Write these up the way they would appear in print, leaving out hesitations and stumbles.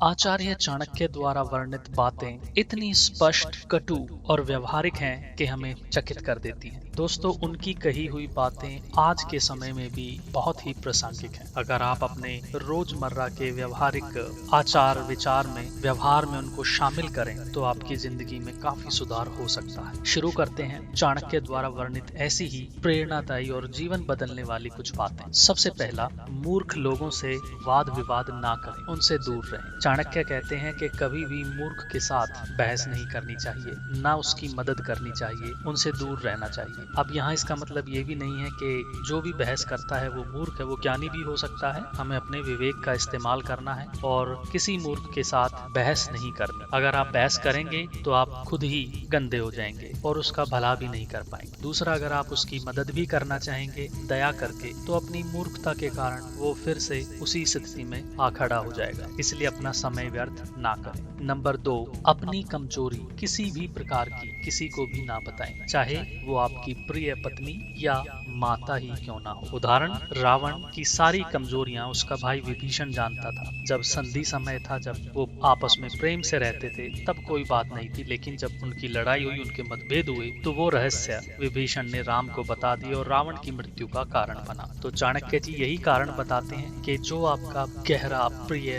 आचार्य चाणक्य द्वारा वर्णित बातें इतनी स्पष्ट, कटु और व्यवहारिक हैं कि हमें चकित कर देती हैं। दोस्तों, उनकी कही हुई बातें आज के समय में भी बहुत ही प्रासंगिक हैं। अगर आप अपने रोजमर्रा के व्यवहारिक आचार विचार में व्यवहार में उनको शामिल करें तो आपकी जिंदगी में काफी सुधार हो सकता है। शुरू करते हैं चाणक्य द्वारा वर्णित ऐसी ही प्रेरणादायी और जीवन बदलने वाली कुछ बातें। सबसे पहला, मूर्ख लोगों से वाद विवाद ना करें, उनसे दूर रहें। चाणक्य कहते हैं कि कभी भी मूर्ख के साथ बहस नहीं करनी चाहिए, ना उसकी मदद करनी चाहिए, उनसे दूर रहना चाहिए। अब यहाँ इसका मतलब ये भी नहीं है कि जो भी बहस करता है वो मूर्ख है, वो ज्ञानी भी हो सकता है। हमें अपने विवेक का इस्तेमाल करना है और किसी मूर्ख के साथ बहस नहीं करनी। अगर आप बहस करेंगे तो आप खुद ही गंदे हो जाएंगे और उसका भला भी नहीं कर पाएंगे। दूसरा, अगर आप उसकी मदद भी करना चाहेंगे दया करके, तो अपनी मूर्खता के कारण वो फिर से उसी स्थिति में आ खड़ा हो जाएगा। इसलिए अपना समय व्यर्थ ना करें। नंबर 2, अपनी कमजोरी किसी भी प्रकार की किसी को भी ना बताएं, चाहे वो आपकी प्रिय पत्नी या माता ही क्यों ना हो। उदाहरण, रावण की सारी कमजोरियां उसका भाई विभीषण जानता था। जब संधि समय था, जब वो आपस में प्रेम से रहते थे, तब कोई बात नहीं थी, लेकिन जब उनकी लड़ाई हुई, उनके मतभेद हुए, तो वो रहस्य विभीषण ने राम को बता दिया और रावण की मृत्यु का कारण बना। तो चाणक्य जी यही कारण बताते हैं कि जो आपका गहरा प्रिय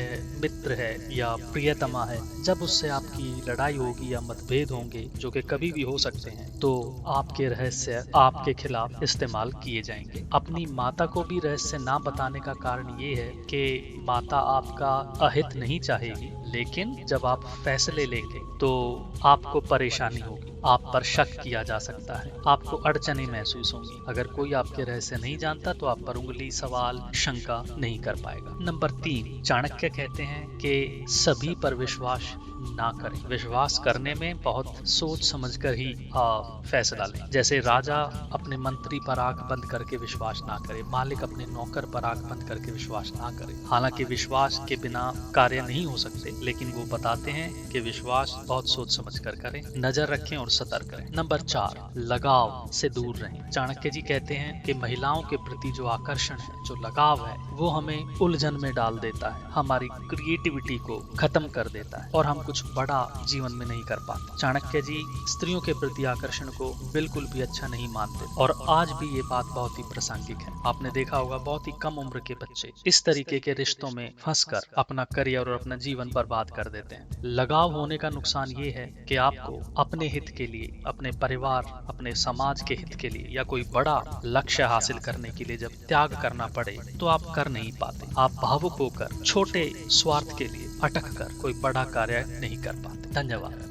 मित्र है या प्रियतमा है, जब उससे आपकी लड़ाई होगी या मतभेद होंगे, जो कि कभी भी हो सकते हैं, तो आपके रहस्य आपके खिलाफ इस्तेमाल किए जाएंगे। अपनी माता को भी रहस्य ना बताने का कारण ये है कि माता आपका अहित नहीं चाहेगी, लेकिन जब आप फैसले लेंगे तो आपको परेशानी होगी, आप पर शक किया जा सकता है, आपको अड़चने महसूस होंगी। अगर कोई आपके रहस्य नहीं जानता तो आप पर उंगली, सवाल, शंका नहीं कर पाएगा। नंबर 3, चाणक्य कहते हैं कि सभी पर विश्वास ना करें। विश्वास करने में बहुत सोच समझकर ही फैसला लें। जैसे राजा अपने मंत्री पर आंख बंद करके विश्वास ना करे, मालिक अपने नौकर पर आंख बंद करके विश्वास ना करे। हालांकि विश्वास के बिना कार्य नहीं हो सकते, लेकिन वो बताते हैं कि विश्वास बहुत सोच समझ कर करें, नजर रखें और सतर्क रहें। नंबर 4, लगाव से दूर रहें। चाणक्य जी कहते हैं कि महिलाओं के प्रति जो आकर्षण है, जो लगाव है, वो हमें उलझन में डाल देता है, हमारी क्रिएटिविटी को खत्म कर देता है और हम कुछ बड़ा जीवन में नहीं कर पाते। चाणक्य जी स्त्रियों के प्रति आकर्षण को बिल्कुल भी अच्छा नहीं मानते और आज भी ये बात बहुत ही प्रासंगिक है। आपने देखा होगा बहुत ही कम उम्र के बच्चे इस तरीके के रिश्तों में फंसकर अपना करियर और अपना जीवन बर्बाद कर देते हैं। लगाव होने का नुकसान ये है कि आपको अपने हित के लिए, अपने परिवार, अपने समाज के हित के लिए या कोई बड़ा लक्ष्य हासिल करने के लिए जब त्याग करना पड़े तो आप कर नहीं पाते। आप भावुक होकर छोटे स्वार्थ के लिए अटक कर कोई बड़ा कार्य नहीं कर पाते। धन्यवाद।